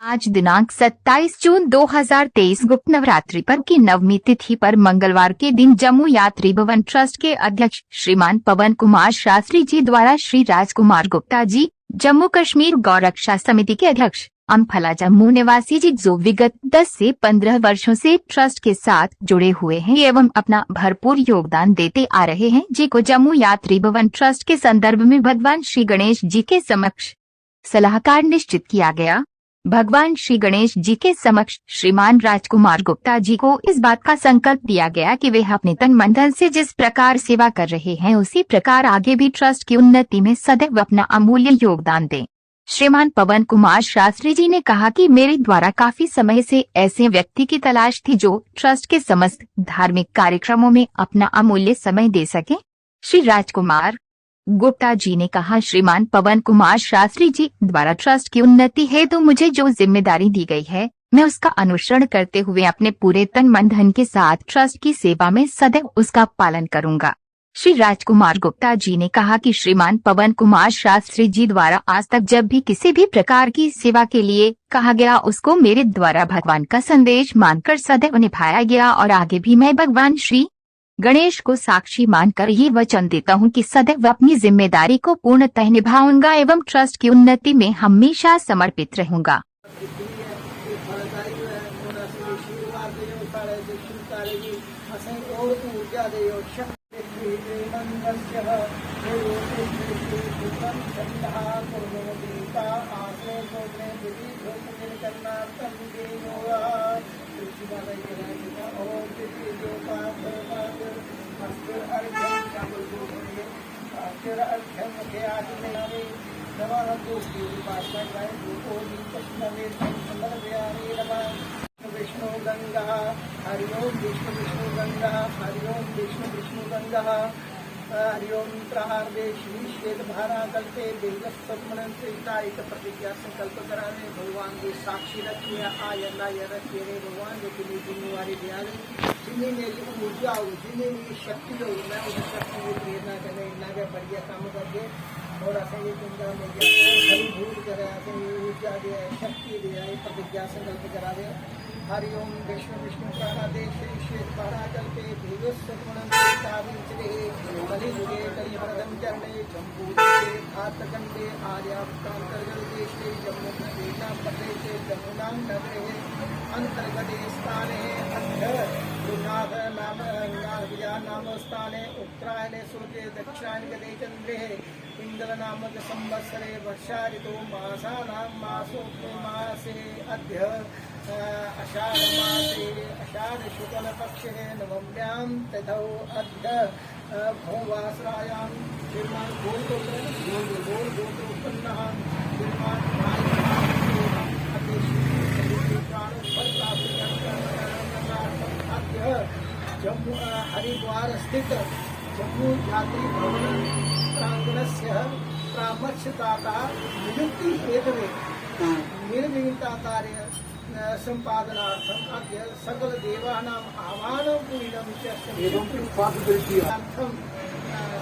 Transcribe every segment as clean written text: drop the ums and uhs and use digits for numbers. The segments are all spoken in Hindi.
आज दिनांक 27 जून 2023 गुप्त नवरात्रि पर्व की नवमी तिथि पर मंगलवार के दिन जम्मू यात्री भवन ट्रस्ट के अध्यक्ष श्रीमान पवन कुमार शास्त्री जी द्वारा श्री राजकुमार गुप्ता जी, जम्मू कश्मीर गौरक्षा समिति के अध्यक्ष, अम्फला जम्मू निवासी जी, जो विगत 10 से 15 वर्षों से ट्रस्ट के साथ जुड़े हुए हैं एवं अपना भरपूर योगदान देते आ रहे हैं, जी को जम्मू यात्री भवन ट्रस्ट के संदर्भ में भगवान श्री गणेश जी के समक्ष सलाहकार निश्चित किया गया। भगवान श्री गणेश जी के समक्ष श्रीमान राजकुमार गुप्ता जी को इस बात का संकल्प दिया गया कि वे अपने तन मन धन से जिस प्रकार सेवा कर रहे हैं उसी प्रकार आगे भी ट्रस्ट की उन्नति में सदैव अपना अमूल्य योगदान दें। श्रीमान पवन कुमार शास्त्री जी ने कहा कि मेरे द्वारा काफी समय से ऐसे व्यक्ति की तलाश थी जो ट्रस्ट के समस्त धार्मिक कार्यक्रमों में अपना अमूल्य समय दे सके। श्री राजकुमार गुप्ता जी ने कहा, श्रीमान पवन कुमार शास्त्री जी द्वारा ट्रस्ट की उन्नति है तो मुझे जो जिम्मेदारी दी गई है मैं उसका अनुसरण करते हुए अपने पूरे तन मन धन के साथ ट्रस्ट की सेवा में सदैव उसका पालन करूंगा। श्री राजकुमार गुप्ता जी ने कहा कि श्रीमान पवन कुमार शास्त्री जी द्वारा आज तक जब भी किसी भी प्रकार की सेवा के लिए कहा गया उसको मेरे द्वारा भगवान का संदेश मानकर सदैव निभाया गया और आगे भी मैं भगवान श्री गणेश को साक्षी मानकर ये वचन देता हूँ कि सदैव अपनी जिम्मेदारी को पूर्णतः निभाऊंगा एवं ट्रस्ट की उन्नति में हमेशा समर्पित रहूंगा। विष्णु गंगा हरिओम विष्णु विष्णु गंगा हरिओम विष्णु विष्णु गंगा हरिओम प्रहार्दे श्री श्वेत भारा कल्पे देवस्वप्न एक प्रतिज्ञा संकल्प कराने भगवान की साक्षी रखिए आयना ये रखिए रे भगवान जो कि जिम्मेवारी दिया जिन्हें मेरी ऊर्जा हो जिन्हें मेरी शक्ति हो मैं उस शक्ति की प्रेरणा करने इतना के बढ़िया काम करके और असंगी कुंजा में भूत करे असंगी ऊर्जा दिया शक्ति दिया प्रतिज्ञा संकल्प करा दे। हरिओम विष्णु विष्णु प्राणादे श्री श्वेत पाराकल्पे बलिजुगे कलिवरदं चरणे जम्बूदे भारतखंडे आर्यावतांतर्गते जम्मू प्रदेशे जम्मूनां नगरे अंतर्गते स्थाने गुरुनाथ नाम स्थाने उत्तरायणे सूर्ये दक्षिणायनगते चंद्रे पिंगल नामक संवत्सरे वर्षा ऋतु मासानां मासे अद्य आषाढ़ मासे आषाढ़ शुक्ल पक्षे नवम्यां तथौ अद्य भौवासरायां श्रीमान गोत्रोत्पन्नः श्रीमान अद्य जम्मू हरिद्वार स्थित जम्मू यात्री भवन प्रांगणस्य प्रामर्शदाता नियुक्ति हेतवे निर्विघ्नता कार्य संपादनार्थम अद्य सकल देवानां आह्वानपूर्णं च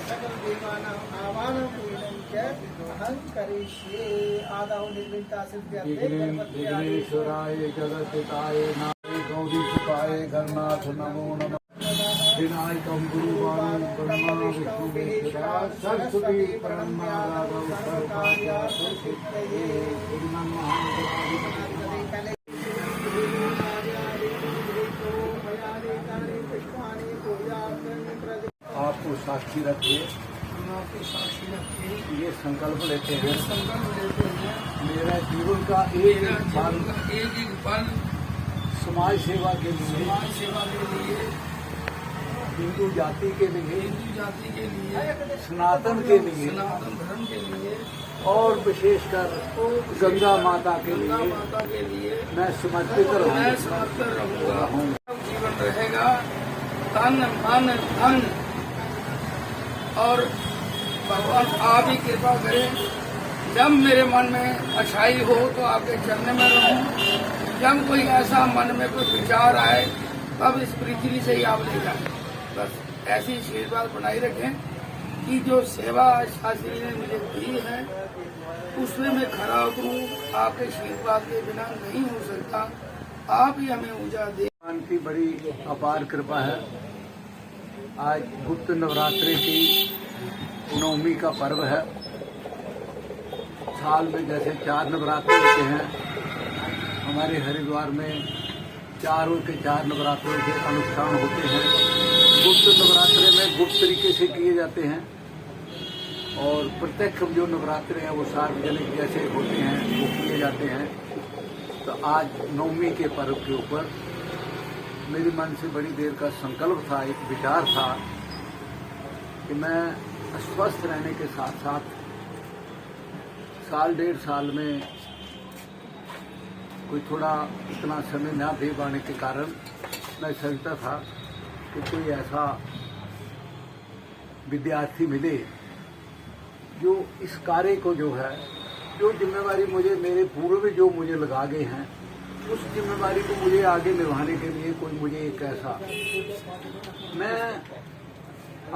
सकल देवानां आह्वानपूर्णं च अहं करिष्ये। आदौ निर्विघ्नता सिद्ध्यर्थे विघ्नेश्वराय जगत्पिताय गौरीसुताय गणनाथ नमो नमः। विनायकं गुरुवाणी ब्रह्मा विष्णु महेश्वरा सरस्वती प्रणमामि सर्वकार्यार्थसिद्धये आपको साक्षी रखिए ये संकल्प लेते हैं मेरा जीवन का एक पल समाज सेवा के लिए हिंदू जाति के लिए सनातन धर्म के लिए और विशेषकर गंगा माता के लिए मैं समर्पित रहूँगा। जीवन रहेगा तन मन धन और भगवान आप ही कृपा करें। जब मेरे मन में अच्छाई हो तो आपके चरण में रहूं, जब कोई ऐसा मन में कोई विचार आए तब इस पृथ्वी से ही आप ले जाए। बस ऐसी आशीर्वाद बनाई रखें कि जो सेवा शास्त्री ने मुझे दी है उसमें मैं खड़ा उतरूं। आपके आशीर्वाद के बिना नहीं हो सकता। आप ही हमें ऊर्जा दे। भगवान की बड़ी अपार कृपा है। आज गुप्त नवरात्रि की नवमी का पर्व है। साल में जैसे 4 नवरात्र होते हैं, हमारे हरिद्वार में 4 नवरात्रों के अनुष्ठान होते हैं। गुप्त नवरात्रे में गुप्त तरीके से किए जाते हैं और प्रत्यक्ष जो नवरात्रे हैं वो सार्वजनिक जैसे होते हैं वो किए जाते हैं। तो आज नवमी के पर्व के ऊपर मेरे मन से बड़ी देर का संकल्प था, एक विचार था कि मैं स्वस्थ रहने के साथ साथ साल 1.5 साल में कोई थोड़ा इतना समय न दे पाने के कारण मैं सोचता था कि कोई ऐसा विद्यार्थी मिले जो इस कार्य को जो है, जो जिम्मेवारी मुझे मेरे पूर्व जो मुझे लगा गए हैं, उस जिम्मेवारी को मुझे आगे निभाने के लिए कोई मुझे एक ऐसा, मैं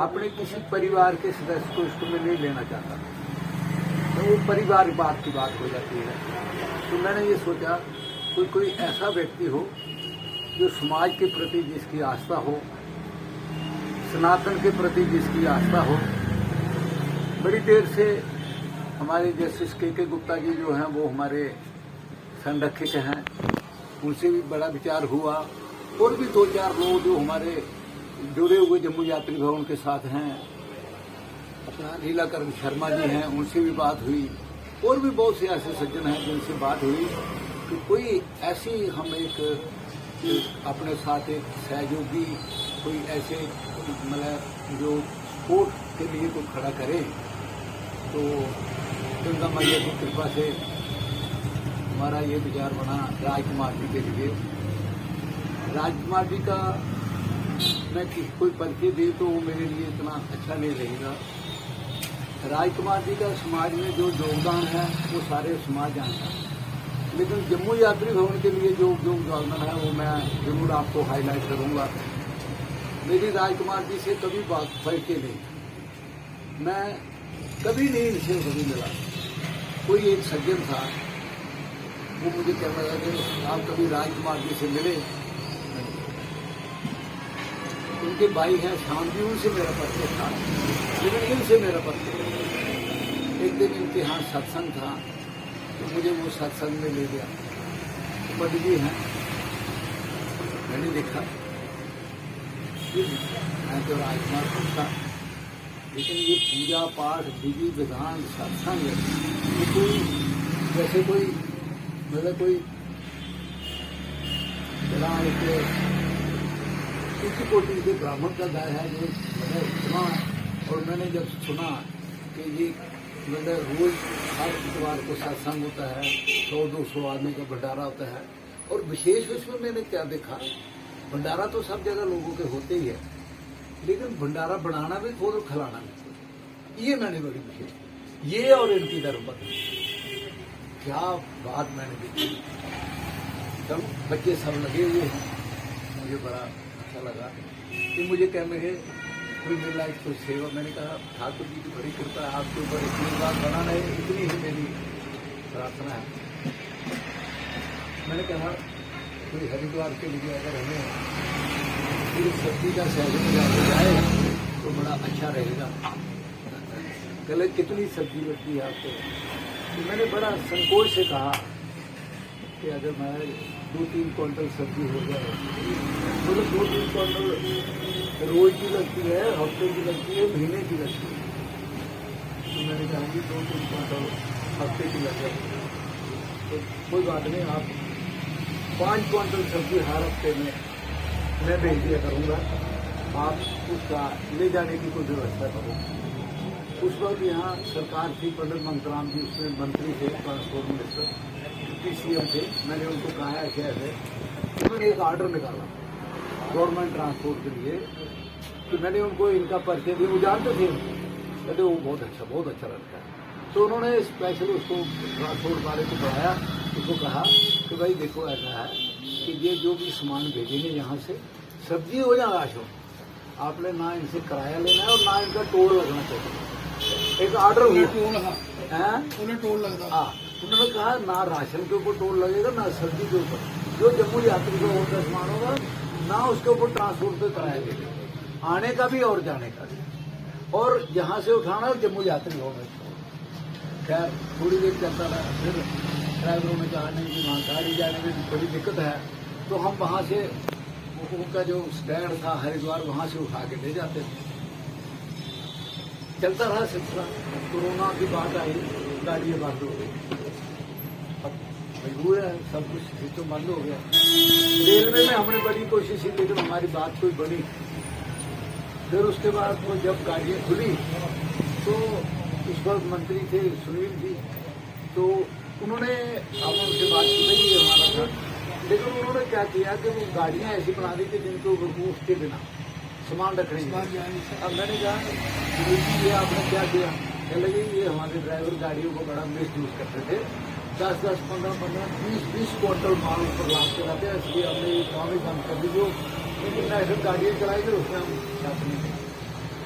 अपने किसी परिवार के सदस्य को इसको मैं नहीं लेना चाहता, तो वो परिवार बात की बात हो जाती है। तो मैंने ये सोचा कोई ऐसा व्यक्ति हो जो समाज के प्रति जिसकी आस्था हो, सनातन के प्रति जिसकी आस्था हो। बड़ी देर से हमारे जस्टिस के गुप्ता जी जो हैं वो हमारे संरक्षक हैं, उनसे भी बड़ा विचार हुआ और भी 2-4 लोग जो हमारे जुड़े हुए जम्मू यात्री भवन के साथ हैं, अपना लीलाकरण शर्मा जी हैं, उनसे भी बात हुई और भी बहुत से ऐसे सज्जन हैं जिनसे बात हुई कि कोई ऐसी हम एक अपने साथ एक सहयोगी, कोई ऐसे मतलब जो स्पोर्ट के लिए कोई खड़ा करे। तो गंगा मैया की कृपा से हमारा ये विचार बना राजकुमार जी के लिए। राजकुमार जी का मैं कोई परिचय दी तो वो मेरे लिए इतना अच्छा नहीं रहेगा। राजकुमार जी का समाज में जो योगदान है वो सारे समाज जानता है, लेकिन जम्मू यात्री भवन के लिए जो योगदान है वो मैं जरूर आपको हाईलाइट करूंगा। मेरी राजकुमार जी से कभी बात परिचय नहीं, मैं कभी नहीं इनसे कभी मिला। कोई एक सज्जन था, वो मुझे कह रहा था कि आप कभी राजकुमार जी से मिले। उनके भाई हैं शाम जी, उनसे मेरा परिचय था, लेकिन इनसे मेरा परिचय। एक दिन इनके यहाँ सत्संग था तो मुझे वो सत्संग में ले गया। तो पंडित जी हैं, मैंने देखा मैं तो राजकुमार पूछता, लेकिन ये पूजा पाठ विधि विधान सत्संग ये कोई जैसे कोई मतलब कोई उच्च कोटि के ब्राह्मण का गाय है जो मैंने सुना। और मैंने जब सुना कि ये मतलब रोज हर बुधवार को सत्संग होता है, 100-200 आदमी का भंडारा होता है, और विशेष उसमें मैंने क्या देखा, भंडारा तो सब जगह लोगों के होते ही है, लेकिन भंडारा बनाना भी खुद और खिलाना भी, ये मैंने बड़ी विशेष, ये और इनकी धर्मपत्नी, क्या बात मैंने देखी। सब बच्चे सब लगे हुए हैं, मुझे बड़ा अच्छा लगा कि मुझे कह में कोई मिला कोई सेवा। मैंने कहा ठाकुर जी की बड़ी कृपा है आपके ऊपर, इतनी बात बनाना है, इतनी ही मेरी प्रार्थना है। मैंने कहा कोई हरिद्वार के लिए अगर हमें पूरी सब्जी का सहयोग जाए तो बड़ा अच्छा रहेगा। कल कितनी सब्जी लगती है आपको? तो मैंने बड़ा संकोच से कहा कि अगर मैं 2-3 क्विंटल सब्जी हो जाए, मतलब 2-3 क्विंटल रोज की लगती है, हफ्ते की लगती है, महीने की लगती है। तो मैंने कहा कि 2-3 क्विंटल हफ्ते की लग जाएगी, तो कोई बात नहीं, आप 5 क्विंटल सब्जी हर हफ्ते में मैं भेज दिया करूँगा, आप उसका ले जाने की कोई व्यवस्था करो। उस वक्त यहाँ सरकार थी, पंडित मंगतराम जी उसमें मंत्री थे, ट्रांसपोर्ट मिनिस्टर, PCM थे। मैंने उनको कहा ऐसे ऐसे, उन्होंने एक ऑर्डर निकाला गवर्नमेंट ट्रांसपोर्ट के लिए, तो मैंने उनको इनका परिचय दिया। वो जानते थे, कहते वो बहुत अच्छा लगता है। तो उन्होंने स्पेशल उसको ट्रांसपोर्ट वाले को बढ़ाया, उसको कहा कि भाई देखो ऐसा है कि ये जो भी सामान भेजेंगे यहाँ से, सब्जी हो या राश हो, आपने ना इनसे किराया लेना है और ना इनका टोल लगना चाहिए। एक ऑर्डर हुआ हैं? उन्हें टोल लगता हाँ, उन्होंने कहा ना राशन के ऊपर टोल लगेगा ना सब्जी के ऊपर, जो जम्मू यात्री का और सामान होगा ना उसके ऊपर ट्रांसपोर्ट पे किराया देगा, आने का भी और जाने का भी, और यहाँ से उठाना जम्मू यात्री होगा। खैर थोड़ी देर चलता रहा, फिर ड्राइवरों ने कहा नहीं कि वहाँ गाड़ी जाने में बड़ी दिक्कत है, तो हम वहाँ से उनका जो स्टैंड था हरिद्वार वहाँ से उठा के ले जाते थे। चलता रहा सिलसिला, कोरोना की बात आई, गाड़ियाँ बंद हो गई, अब मजबूर है, सब कुछ सिस्टम बंद हो गया। रेलवे में हमने बड़ी कोशिश की लेकिन हमारी बात कोई बनी। फिर उसके बाद वो जब गाड़ियाँ खुली तो उस वक्त मंत्री थे सुनील जी, तो उन्होंने हम उनसे बात की नहीं ये हमारा था, लेकिन उन्होंने क्या किया कि वो गाड़ियाँ ऐसी बना दी थी जिनको रूफ के बिना सामान रखने की। अब मैंने कहा सुनील जी ये आपने क्या किया? कह लगे ये हमारे ड्राइवर गाड़ियों को बड़ा मिस यूज करते थे, 10-10, 15-15, 20-20 क्विंटल माल ऊपर लाद के लाते हैं, इसलिए हमने ये काम ही बंद कर दी। जो इंटरनेशनल गाड़ियाँ चलाई फिर उसमें हम साथ नहीं थे।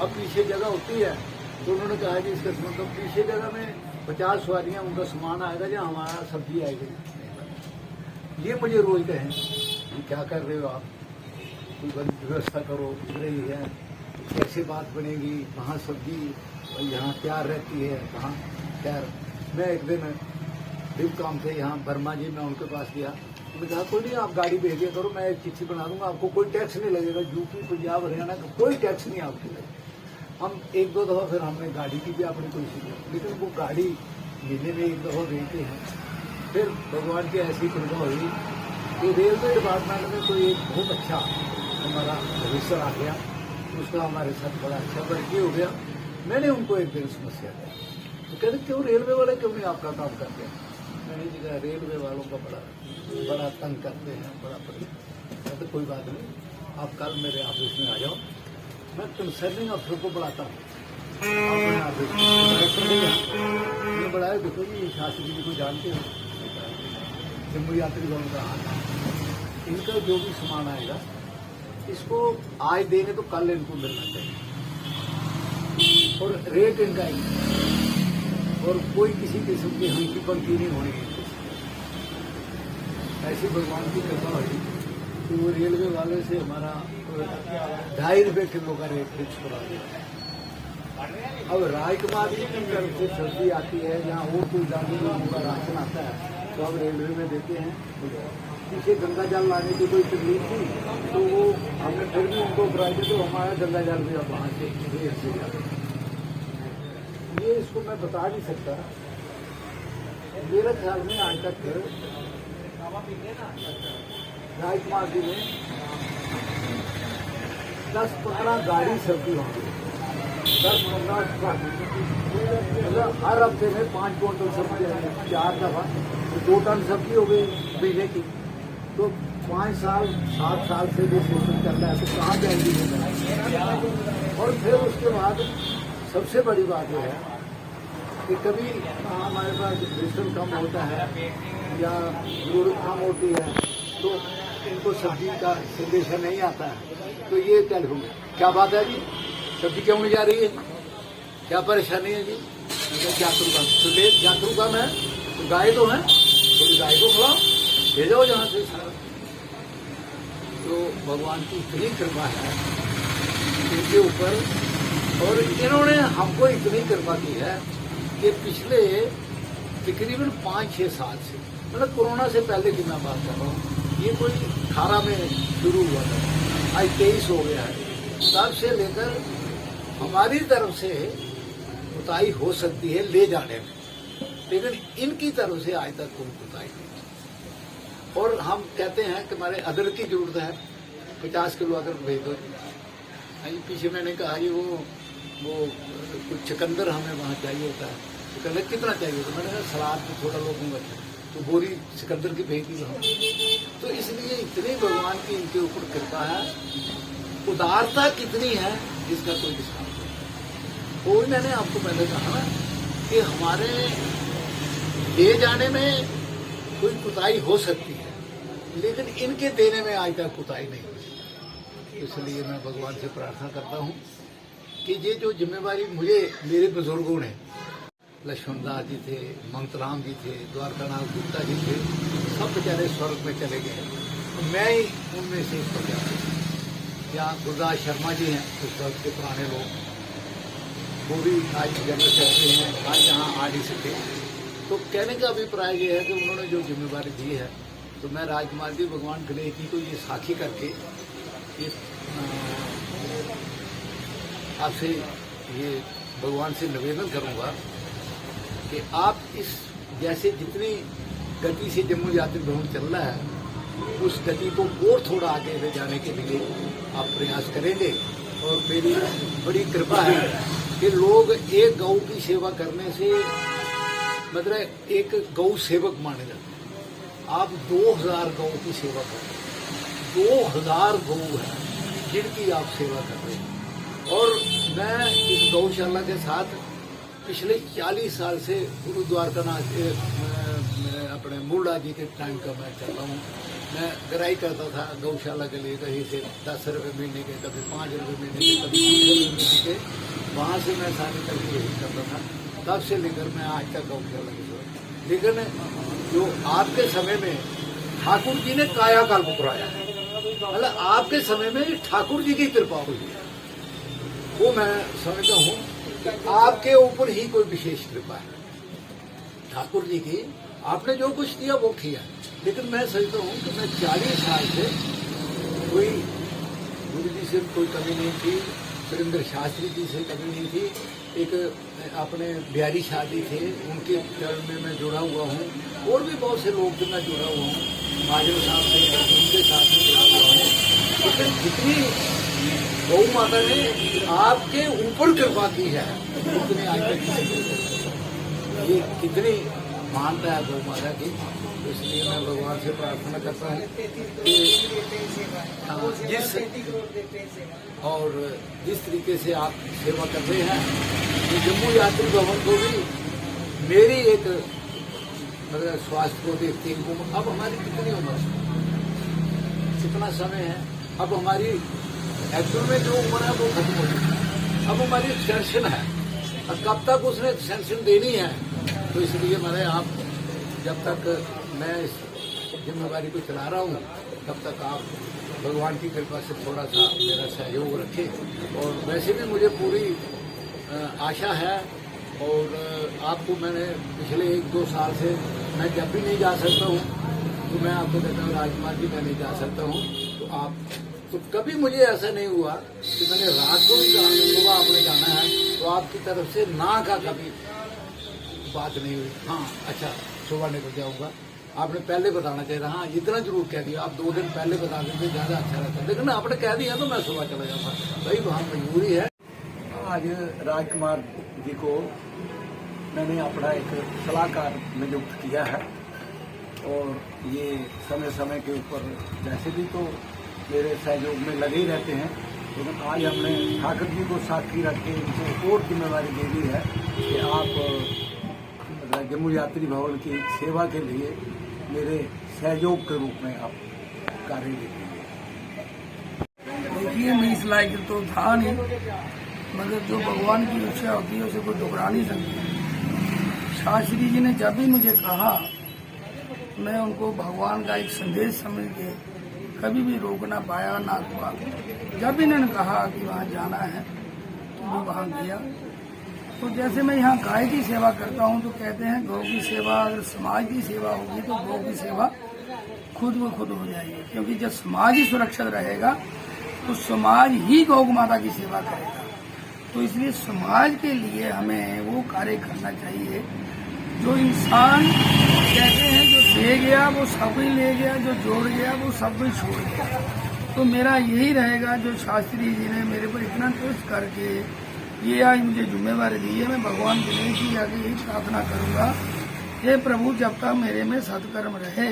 अब पीछे जगह होती है तो उन्होंने कहा कि इसका मतलब पीछे जगह में 50 सवारियाँ उनका सामान आएगा जहाँ हमारा सब्जी आएगी। ये मुझे रोज कहें कि क्या कर रहे हो आप, कोई व्यवस्था करो, रही है कैसे बात बनेगी, वहाँ सब्जी यहाँ तैयार रहती है कहाँ। खैर मैं एक दिन दिल काम से यहाँ वर्मा जी में उनके पास गया, उन्होंने कहा कोई नहीं आप गाड़ी भेज दिया करो, मैं एक चिट्ठी बना दूंगा, आपको कोई टैक्स नहीं लगेगा, यूपी पंजाब हरियाणा का कोई टैक्स नहीं आपके लगेगा। हम 1-2 दफ़ा फिर हमने गाड़ी की भी अपनी कोशिश की, लेकिन वो गाड़ी महीने में 1 दफ़ा भेजते हैं। फिर भगवान की ऐसी कृपा हुई कि रेलवे डिपार्टमेंट में कोई एक बहुत अच्छा हमारा ऑफिसर आ गया, उसका हमारे साथ बड़ा अच्छा बढ़ती हो गया। मैंने उनको एक दिन समस्या दी, तो कहते क्यों रेलवे वाले क्यों नहीं आपका काम करते हैं? मैंने कहा रेलवे वालों का बड़ा तंग करते हैं, बड़ा कहते कोई बात नहीं, आप कल मेरे ऑफिस में आ जाओ, मैं कंसर्निंग अफसर को बुलाता हूँ अपने ऑफिस में बढ़ाया। देखो ये शास्त्री जी को जानते हो, जम्मू यात्री भवन का हाथ, इनका जो भी सामान आएगा इसको आज देंगे तो कल इनको मिलना चाहिए, और रेट इनका ही, और कोई किसी किस्म की हल्की पंक्ति नहीं होनी। ऐसी भगवान की कृपा हुई कि वो रेलवे वाले से हमारा 2.5 रुपये किलो का रेट फिक्स करा दिया। अब राजकुमार जी की तरफ से सब्जी आती है, जहाँ और कोई जाति लोगों का राशन आता है तो अब रेलवे में देते हैं। पीछे गंगा जल लाने की कोई तकलीफ थी तो वो हमने फिर भी उनको कराई थे, तो हमारा गंगा जल भी अब वहाँ से जाते। ये इसको मैं बता नहीं सकता, मेरे ख्याल में आज तक राजकुमार जी ने 10-15 गाड़ी सब्जी होंगी, 10-15 मतलब हर हफ्ते में 5 क्विंटल सब्जी आएगी, 4 दफा 2 टन सब्जी हो गई महीने की। तो 5 साल 7 साल से भी सिस्टम चल रहा है, तो कहाँ जाएंगी? और फिर उसके बाद सबसे बड़ी बात यह है कि कभी हमारे पास सिस्टम कम होता है या जरूरत कम होती है तो इनको सब्जी का संदेश नहीं आता है, तो ये टेलीफोन क्या बात है जी, सब्जी क्यों नहीं जा रही है, क्या परेशानी है जी? जातरू का तो ले, जातरू का मैं तो गाय तो है, थोड़ी गाय को खिलाओ, भेजो जहाँ से। तो भगवान की इतनी कृपा है इनके ऊपर, और इन्होंने हमको इतनी कृपा की है कि पिछले तकरीबन 5-6 साल से, मतलब कोरोना से पहले की मैं बात कर रहा हूँ, ये कोई 18 में शुरू हुआ था, आज 23 हो गया है, तब से लेकर हमारी तरफ से कुताही हो सकती है ले जाने में, लेकिन इनकी तरफ से आज तक कोई कुताही नहीं। और हम कहते हैं कि हमारे अदरक की जरूरत है, 50 किलो अदरक भेज दो। पीछे मैंने कहा जी वो कुछ चुकंदर हमें वहाँ चाहिए होता है, चुकंदर कितना चाहिए होता है? मैंने कहा सलाद में थोड़ा लोग नहीं बचता, तो बोरी सिकंदर की भेज दी हम। तो इसलिए इतनी भगवान की इनके ऊपर कृपा है, उदारता कितनी है जिसका कोई हिसाब नहीं। तो मैंने आपको पहले कहा कि हमारे ले जाने में कोई कुताही हो सकती है, लेकिन इनके देने में आज तक कुताही नहीं हुई। इसलिए मैं भगवान से प्रार्थना करता हूँ कि ये जो जिम्मेवारी मुझे मेरे बुजुर्गों ने लक्ष्मणदास जी थे, मंगतराम जी थे, द्वारकानाथ गुप्ता जी थे, सब बेचारे स्वर्ग में चले गए। तो मैं ही उनमें से एक बचा। यहाँ गुरदास शर्मा जी हैं उस वक्त के पुराने लोग, वो भी आज जनरल सेक्रेटरी हैं, आज यहाँ आ नहीं सके। तो कहने का अभिप्राय ये है कि उन्होंने जो जिम्मेवारी दी है, तो मैं राजकुमार जी भगवान गणेश जी को ये साखी करके ये आपसे ये भगवान से निवेदन करूंगा कि आप इस जैसे जितनी गति से जम्मू यात्री भवन चल रहा है, उस गति को और थोड़ा आगे ले जाने के लिए आप प्रयास करेंगे। और मेरी बड़ी कृपा है कि लोग एक गौ की सेवा करने से मतलब एक गौ सेवक माने जाते हैं। आप 2000 गौ की सेवा कर रहे हैं, 2000 गौ है जिनकी आप सेवा कर रहे हैं। और मैं इस गौशाला के साथ पिछले 40 साल से गुरु द्वारकानाथ अपने मूला जी के टाइम का मैं चल रहा हूँ। मैं गराई करता था गौशाला के लिए, कहीं से 10 रुपये महीने के, कभी 5 रुपये महीने के, कभी 20 रुपये महीने के, वहाँ से मैं सारी करके यही करता था। तब से लेकर मैं आज तक गौशाला की सेवा। लेकिन जो आपके समय में ठाकुर जी ने कायाकल्प कराया, मतलब आपके समय में ठाकुर जी की कृपा हुई है, वो मैं समझता हूँ कि आपके ऊपर ही कोई विशेष कृपा है ठाकुर जी की। आपने जो कुछ किया वो किया, लेकिन मैं समझता हूँ कि मैं 40 साल से कोई गुरु जी से कोई कमी नहीं थी, सुरेंद्र शास्त्री जी से कमी नहीं थी, एक अपने बिहारी शाह जी थे उनके चरण में मैं जुड़ा हुआ हूँ, और भी बहुत से लोग से मैं जुड़ा हुआ हूँ, महाजन साहब से उनके साथ में जुड़ा हुआ हूँ। लेकिन जितनी गौ माता ने आपके ऊपर कृपा की है उतने आज तक ये कितनी मानता है गौ माता की। तो इसलिए मैं भगवान से प्रार्थना करता हूँ कि और जिस तरीके से आप सेवा कर रहे हैं, तो जम्मू यात्री भवन को भी मेरी एक मतलब स्वास्थ्य को देखते हुए, अब हमारी कितनी उम्र है, कितना समय है, अब हमारी एक्चुअल में जो उम्र है वो खत्म हो चुकी है, अब हमारी एक्सटेंशन है, और कब तक उसने एक्सटेंशन देनी है। तो इसलिए मैंने आप जब तक मैं इस जिम्मेवारी को चला रहा हूँ, तब तक आप भगवान की कृपा से थोड़ा सा मेरा सहयोग रखें। और वैसे भी मुझे पूरी आशा है, और आपको मैंने पिछले 1-2 साल से मैं जब भी नहीं जा सकता हूँ तो मैं आपको कहता हूँ राजकुमार जी मैं नहीं जा सकता हूँ, तो आप तो कभी मुझे ऐसा नहीं हुआ कि मैंने रात को भी कहा सुबह आपने जाना है, तो आपकी तरफ से ना का कभी बात नहीं हुई। हाँ अच्छा सुबह निकल जाऊंगा, आपने पहले बताना चाहिए, हाँ इतना जरूर कह दिया, आप 2 दिन पहले बता देते ज़्यादा अच्छा रहता, लेकिन आपने कह दिया तो मैं सुबह चला जाऊँगा, भाई वहाँ मजबूरी है। आज राजकुमार जी को मैंने अपना एक सलाहकार नियुक्त किया है, और ये समय समय के ऊपर वैसे भी तो मेरे सहयोग में लगे ही रहते हैं, लेकिन आज हमने ठाकुर जी को साक्षी रख के इनको और जिम्मेवारी दे दी है कि आप जम्मू यात्री भवन की सेवा के लिए मेरे सहयोग के रूप में आप कार्य लीजिए। देखिए मैं इस लायक तो था नहीं, मगर जो भगवान की इच्छा होती है उसे कोई दुकरा नहीं सकती। शास्त्री जी ने जब भी मुझे कहा, मैं उनको भगवान का एक संदेश समझ के कभी भी रोक ना पाया ना रुका। जब भी इन्होंने कहा कि वहाँ जाना है तो मैं वहाँ गया। तो जैसे मैं यहाँ गाय की सेवा करता हूँ, तो कहते हैं गौ की सेवा अगर समाज की सेवा होगी तो गौ की सेवा खुद ब खुद हो जाएगी, क्योंकि जब समाज ही सुरक्षित रहेगा तो समाज ही गौ माता की सेवा करेगा। तो इसलिए समाज के लिए हमें वो कार्य करना चाहिए जो इंसान कहते हैं जो दे गया वो सब कुछ ले गया, जो जोड़ गया वो सब कुछ छोड़ गया। तो मेरा यही रहेगा, जो शास्त्री जी ने मेरे पर इतना ट्रस्ट करके ये आज मुझे जिम्मेवारी दी है, मैं भगवान गणेश जी आगे यही प्रार्थना करूंगा, हे प्रभु जब तक मेरे में सत्कर्म रहे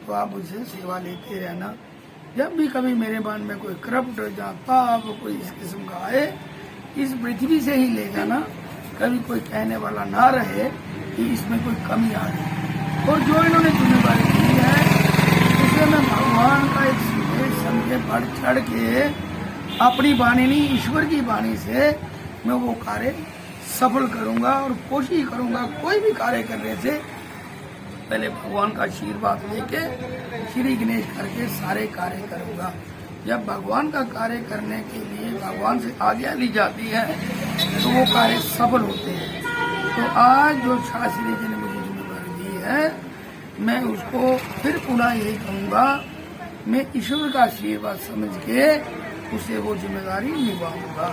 तो आप मुझसे सेवा लेते रहना। जब भी कभी मेरे मन में कोई करप्ट या पाप कोई इस किस्म का आए, इस पृथ्वी से ही ले जाना, कभी कोई कहने वाला ना रहे कि इसमें कोई कमी आ गई। और जो इन्होंने जिम्मेवारी दी है उसे मैं भगवान का एक संदेश समझे बढ़ चढ़ के अपनी वाणी नहीं ईश्वर की वाणी से मैं वो कार्य सफल करूंगा और कोशिश करूंगा कोई भी कार्य करने से पहले भगवान का आशीर्वाद लेके श्री गणेश करके सारे कार्य करूंगा। जब भगवान का कार्य करने के लिए भगवान से आज्ञा ली जाती है तो वो कार्य सफल होते हैं। तो आज जो शास्त्री जी ने मुझे जिम्मेदारी दी है, मैं उसको फिर पुनः यही कहूँगा, मैं ईश्वर का आशीर्वाद समझ के उसे वो जिम्मेदारी निभाऊंगा।